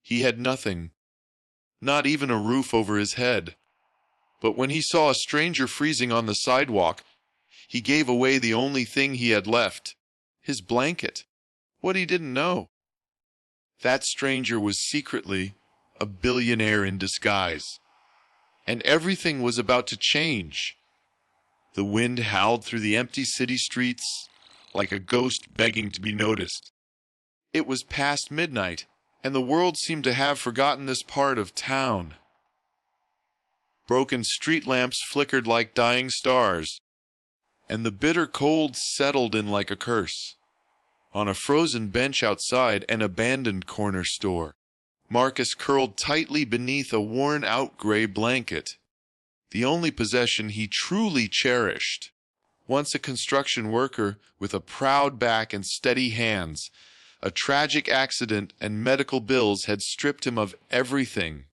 He had nothing, not even a roof over his head. But when he saw a stranger freezing on the sidewalk, he gave away the only thing he had left, his blanket. What he didn't know, that stranger was secretly a billionaire in disguise. And everything was about to change. The wind howled through the empty city streets like a ghost begging to be noticed. It was past midnight, and the world seemed to have forgotten this part of town. Broken street lamps flickered like dying stars, and the bitter cold settled in like a curse. On a frozen bench outside an abandoned corner store, Marcus curled tightly beneath a worn-out gray blanket, the only possession he truly cherished. Once a construction worker with a proud back and steady hands, a tragic accident and medical bills had stripped him of everything.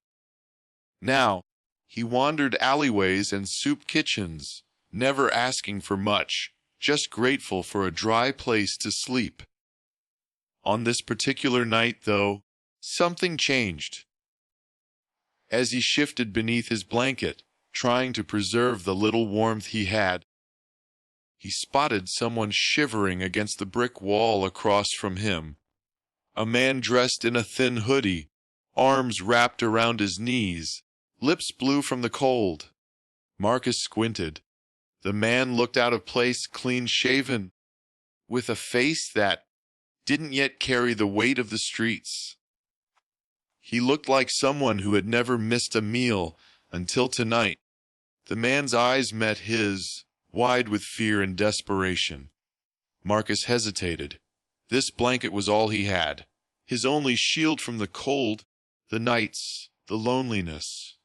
Now, he wandered alleyways and soup kitchens, never asking for much, just grateful for a dry place to sleep. On this particular night, though, something changed. As he shifted beneath his blanket, trying to preserve the little warmth he had, he spotted someone shivering against the brick wall across from him. A man dressed in a thin hoodie, arms wrapped around his knees, lips blue from the cold. Marcus squinted. The man looked out of place, clean-shaven, with a face that didn't yet carry the weight of the streets. He looked like someone who had never missed a meal until tonight. The man's eyes met his, wide with fear and desperation. Marcus hesitated. This blanket was all he had, his only shield from the cold, the nights, the loneliness.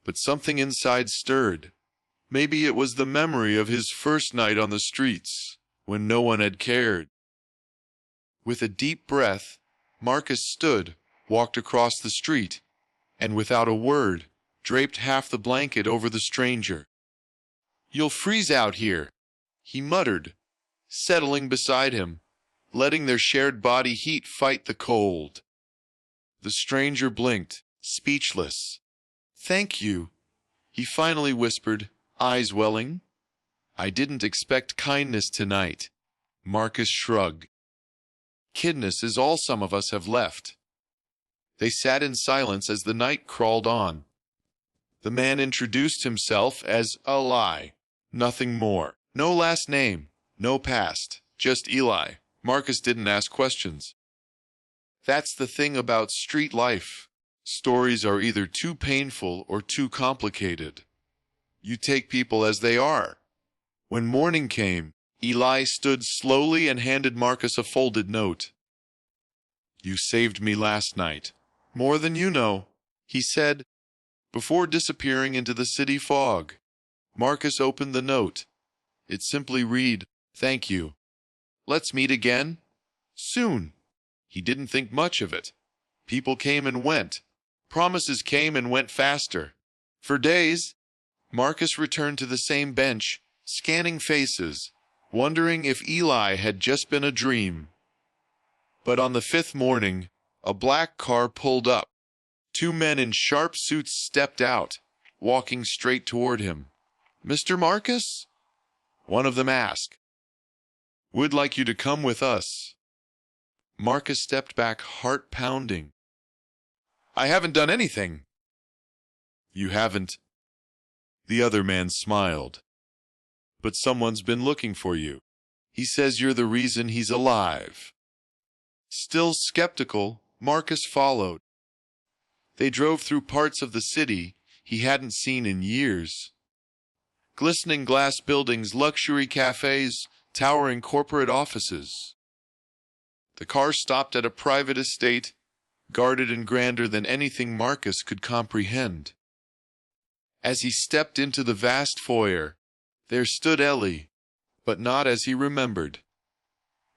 But something inside stirred. Maybe it was the memory of his first night on the streets, when no one had cared. With a deep breath, Marcus stood, walked across the street, and without a word, draped half the blanket over the stranger. "You'll freeze out here," he muttered, settling beside him, letting their shared body heat fight the cold. The stranger blinked, speechless. "Thank you," he finally whispered, eyes welling. "I didn't expect kindness tonight." Marcus shrugged. "Kindness is all some of us have left." They sat in silence as the night crawled on. The man introduced himself as Eli, nothing more. No last name, no past, just Eli. Marcus didn't ask questions. That's the thing about street life. Stories are either too painful or too complicated. You take people as they are. When morning came, Eli stood slowly and handed Marcus a folded note. "You saved me last night. More than you know," he said, before disappearing into the city fog. Marcus opened the note. It simply read, "Thank you. Let's meet again. Soon." He didn't think much of it. People came and went. Promises came and went faster. For days, Marcus returned to the same bench, scanning faces, wondering if Eli had just been a dream. But on the fifth morning, a black car pulled up. Two men in sharp suits stepped out, walking straight toward him. "Mr. Marcus?" one of them asked. "We'd like you to come with us." Marcus stepped back, heart pounding. "I haven't done anything." "You haven't?" The other man smiled. "But someone's been looking for you. He says you're the reason he's alive." Still skeptical, Marcus followed. They drove through parts of the city he hadn't seen in years. Glistening glass buildings, luxury cafes, towering corporate offices. The car stopped at a private estate, guarded and grander than anything Marcus could comprehend. As he stepped into the vast foyer, there stood Ellie, but not as he remembered.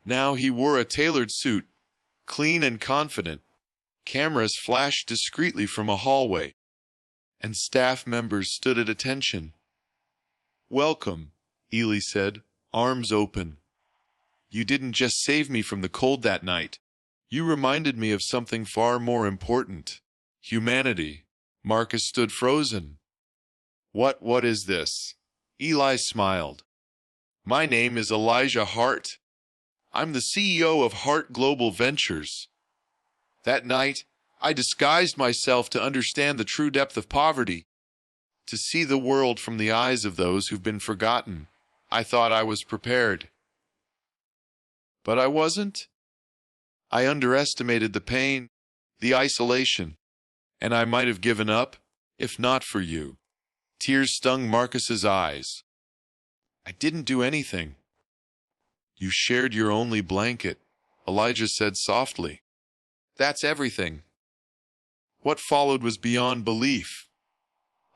Now he wore a tailored suit, clean and confident. Cameras flashed discreetly from a hallway, and staff members stood at attention. "Welcome," Eli said, arms open. "You didn't just save me from the cold that night. You reminded me of something far more important. Humanity. Marcus stood frozen. What is this? Eli smiled. My name is Elijah Hart. I'm the CEO of Hart Global Ventures. That night, I disguised myself to understand the true depth of poverty, to see the world from the eyes of those who've been forgotten. I thought I was prepared. But I wasn't. I underestimated the pain, the isolation, and I might have given up, if not for you. Tears stung Marcus's eyes. I didn't do anything. You shared your only blanket, Elijah said softly. That's everything. What followed was beyond belief.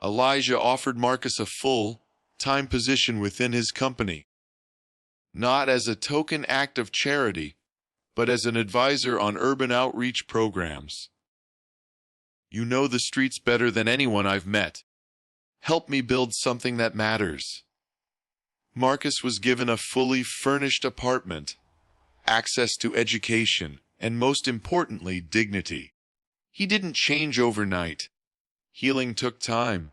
Elijah offered Marcus a full-time position within his company, not as a token act of charity, but as an advisor on urban outreach programs. You know the streets better than anyone I've met. Help me build something that matters. Marcus was given a fully furnished apartment, access to education, and most importantly, dignity. He didn't change overnight. Healing took time.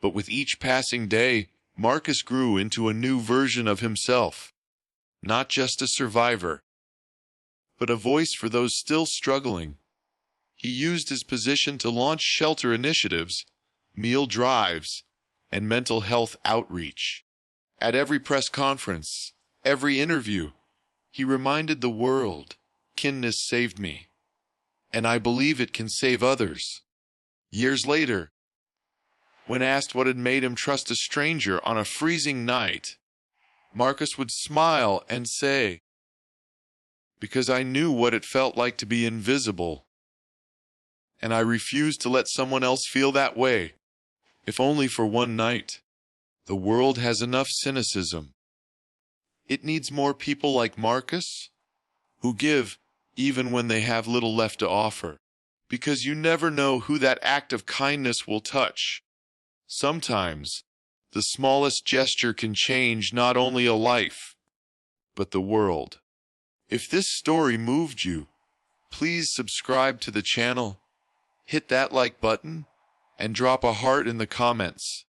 But with each passing day, Marcus grew into a new version of himself. Not just a survivor, but a voice for those still struggling. He used his position to launch shelter initiatives, meal drives, and mental health outreach. At every press conference, every interview, he reminded the world, kindness saved me, and I believe it can save others. Years later, when asked what had made him trust a stranger on a freezing night, Marcus would smile and say, "Because I knew what it felt like to be invisible, and I refused to let someone else feel that way, if only for one night." The world has enough cynicism. It needs more people like Marcus, who give even when they have little left to offer, because you never know who that act of kindness will touch. Sometimes, the smallest gesture can change not only a life, but the world. If this story moved you, please subscribe to the channel, hit that like button, and drop a heart in the comments.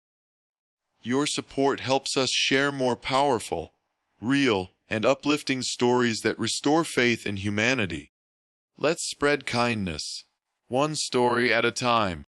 Your support helps us share more powerful, real, and uplifting stories that restore faith in humanity. Let's spread kindness, one story at a time.